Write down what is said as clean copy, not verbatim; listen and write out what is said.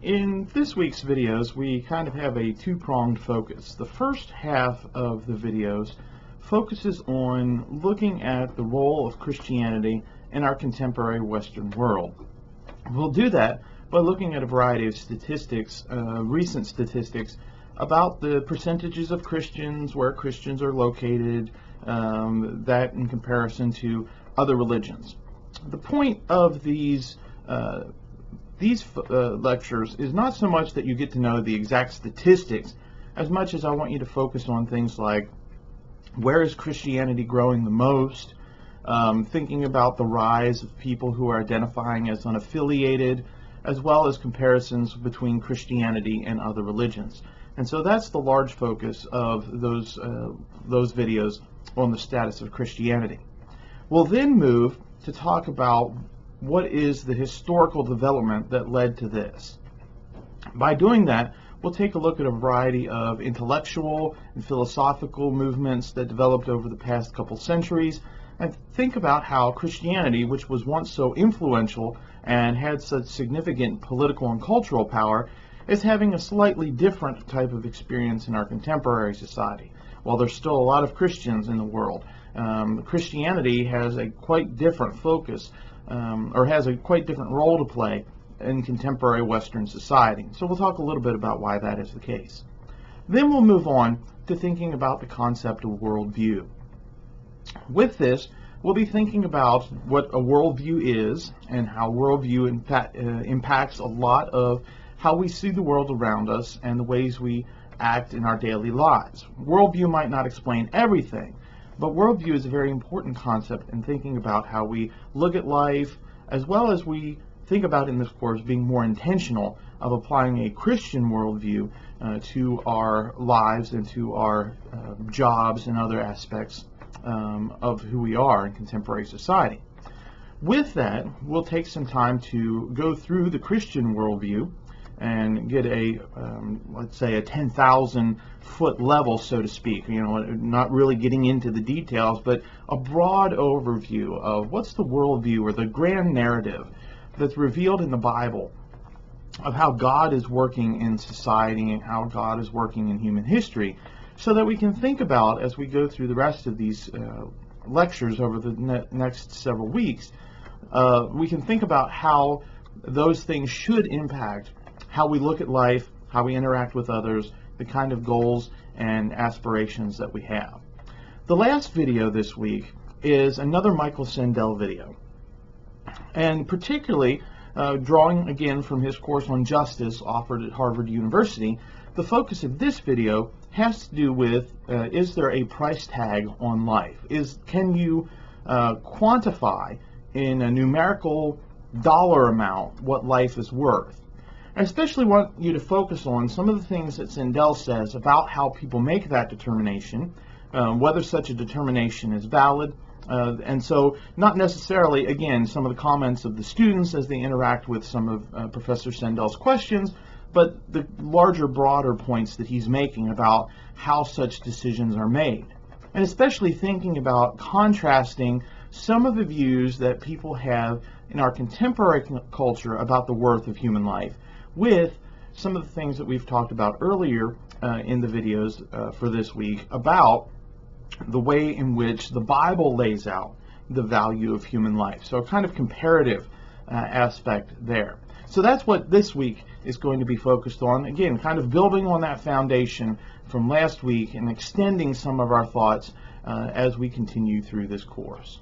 In this week's videos, we kind of have a two-pronged focus. The first half of the videos focuses on looking at the role of Christianity in our contemporary Western world. We'll do that by looking at a variety of statistics, recent statistics, about the percentages of Christians, where Christians are located, that in comparison to other religions. The point of these lectures is not so much that you get to know the exact statistics as much as I want you to focus on things like where is Christianity growing the most, thinking about the rise of people who are identifying as unaffiliated, as well as comparisons between Christianity and other religions. And so that's the large focus of those videos on the status of Christianity. We'll then move to talk about what is the historical development that led to this. By doing that, we'll take a look at a variety of intellectual and philosophical movements that developed over the past couple centuries, and think about how Christianity, which was once so influential and had such significant political and cultural power, is having a slightly different type of experience in our contemporary society. While there's still a lot of Christians in the world, Christianity has a quite different focus, or has a quite different role to play in contemporary Western society. So we'll talk a little bit about why that is the case. Then we'll move on to thinking about the concept of worldview. With this, we'll be thinking about what a worldview is and how worldview impacts a lot of how we see the world around us and the ways we act in our daily lives. Worldview might not explain everything, but worldview is a very important concept in thinking about how we look at life, as well as we think about in this course being more intentional of applying a Christian worldview to our lives and to our jobs and other aspects of who we are in contemporary society. With that, we'll take some time to go through the Christian worldview and get a, let's say, a 10,000 foot level, so to speak, not really getting into the details, but a broad overview of what's the worldview or the grand narrative that's revealed in the Bible of how God is working in society and how God is working in human history, so that we can think about, as we go through the rest of these lectures over the next several weeks, we can think about how those things should impact how we look at life, how we interact with others, the kind of goals and aspirations that we have. The last video this week is another Michael Sandel video, and particularly drawing again from his course on justice offered at Harvard University. The focus of this video has to do with is there a price tag on life? Can you quantify in a numerical dollar amount what life is worth? I especially want you to focus on some of the things that Sandel says about how people make that determination, whether such a determination is valid, and so not necessarily, again, some of the comments of the students as they interact with some of Professor Sandel's questions, but the larger, broader points that he's making about how such decisions are made. And especially thinking about contrasting some of the views that people have in our contemporary culture about the worth of human life with some of the things that we've talked about earlier in the videos for this week about the way in which the Bible lays out the value of human life. So a kind of comparative aspect there. So that's what this week is going to be focused on. Again, kind of building on that foundation from last week and extending some of our thoughts as we continue through this course.